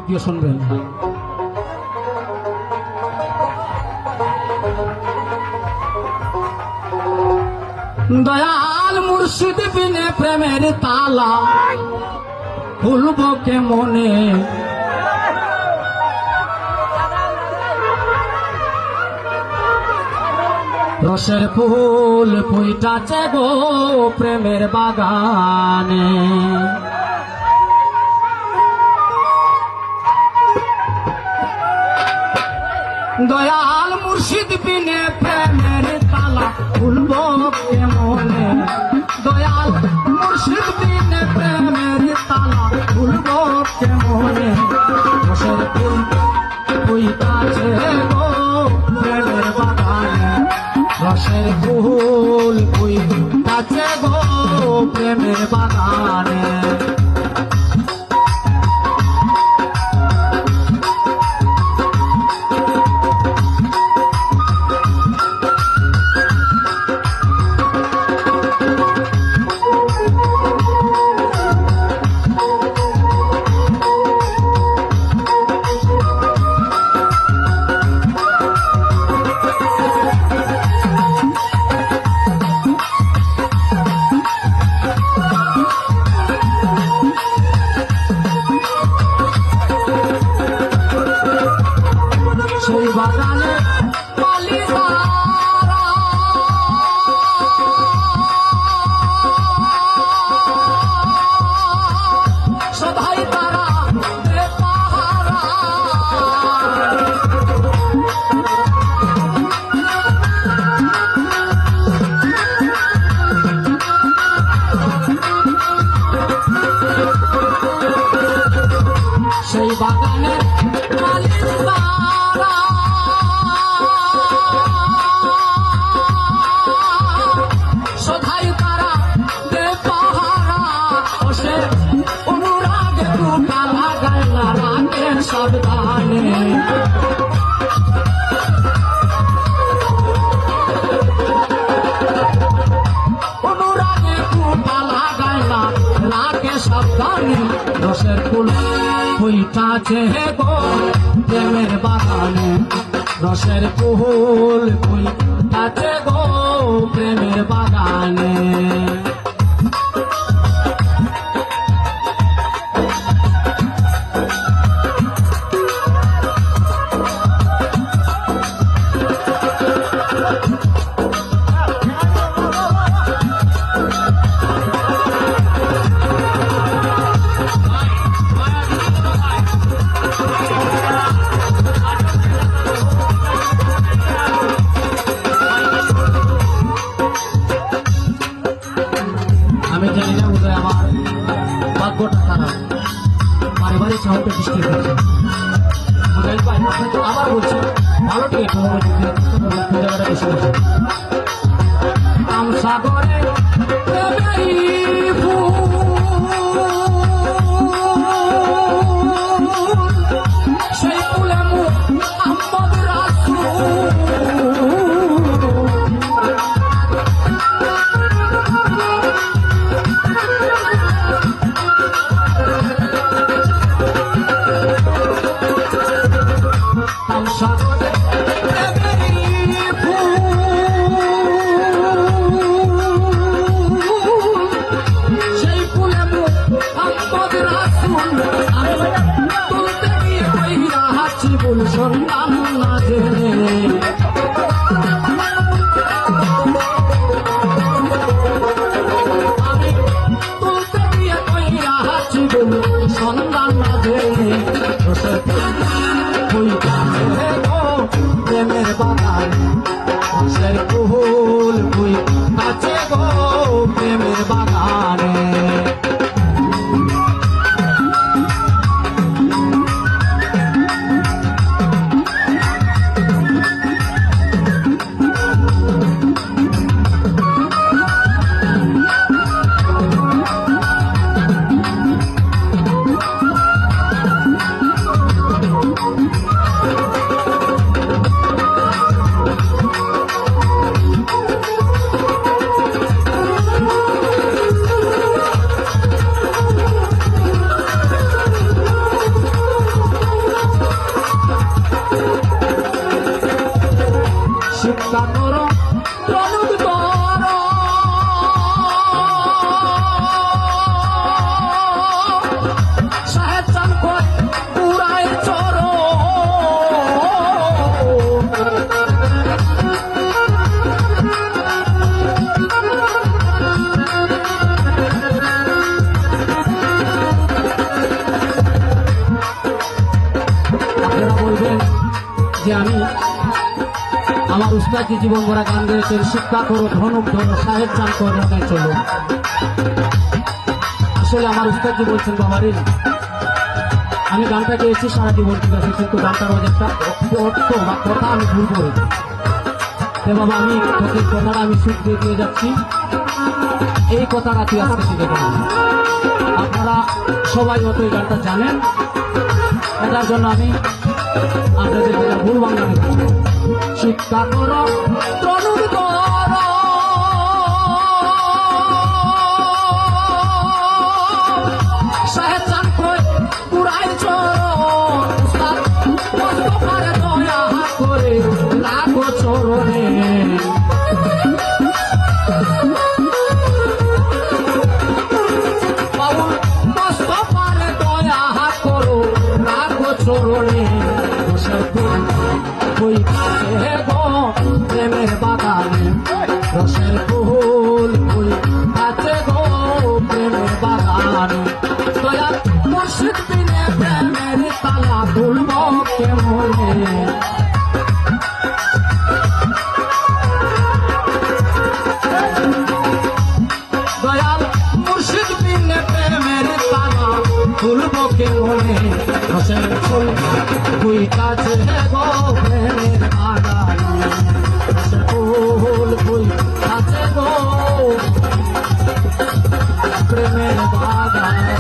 দিয়ে শুনবেন। দয়াল মুর্শিদ বিনে প্রেমের তালা খুলব কে মনে, রসের ফুল ফুইটাছে গো প্রেমের বাগানে। দয়াল মুর্শিদ বিনে প্রেমের তালা খুলব কে মনে, দয়াল মুর্শিদ বিনে প্রেমের তালা খুলব কে মনে, রসের ফুল ফুইটাছে গো প্রেমের বাগানে, রসের ফুল ফুইটাছে গো প্রেমের বাগানে। সেই বাগানে মালি তারা সবাই তারা পাহারা, সেই বাগানে মালি তারা সদাই তারা দে পাহারা, সে অনুরাগে টুটা লাগায় না রাগের সাবধানে। অনুরাগে টুটা লাগায় না রাগের সাবধানে, রসের ফুল ফুইটাছে গো প্রেমের বাগানে, রসের ফুল ফুইটাছে গো প্রেমের বাগানে। আমি জানি না বোধহয় আমার ভাগ্যটা খারাপ, পারিবারিক সাহায্য সৃষ্টি হয়েছে। আবার বলছি ভালো ঠিক জায়গাটা বেশি বলছে সাগরে সেই ফুলে মোহাম্মদ রাসূল, সেই ফুলে মোহাম্মদ রাসূল, তুলতে গিয়ে কইরা হাসি বল সন্তান না জেনে, আমি তুলতে গিয়ে কইরা হাসি বল সন্তান না জেনে, প্রেমের বাগানে রসের ফুল ফুইটাছে গো প্রেমের বাগানে। উস্তাদজি জীবন ভরা গান গেয়েছেন, শিক্ষা করো ধনুক ধরো সাহেব চান করো চলো। আসলে আমার উস্তাদজি বলছেন বাবারে, আমি গানটা গেয়েছি সারা জীবন ঠিক আছে, কিন্তু গানটার মধ্যে একটা অর্থ বা কথা আমি ভুল করি। বাবা আমি তোকে কথাটা আমি সুখ দিয়ে দিয়ে যাচ্ছি, এই কথাটা তুই আজকে শিখে গেলেন। আপনারা সবাই হয়তো এই গানটা জানেন, এটার জন্য আমি আপনাদের যেটা ভুল বাংলা শিক্ষা করো তরুণ করো সাহেব চান কই পুরাই চরে দয়া করে রাখো চরণে। চরণে বই কাছে গো প্রেমের বাগানে, রসের ফুল বই কাছে গো প্রেমের বাগানে। দয়া মুর্শিদ বিনে প্রেমের তালা খুলব কেমনে। দয়াল মুর্শিদ বিনে প্রেমের তালা খুলব কেমনে। রসের ফুল বই কাছে গো প্রেমের বাগানে, রসের ফুল বই কাছে গো প্রেমের বাগানে।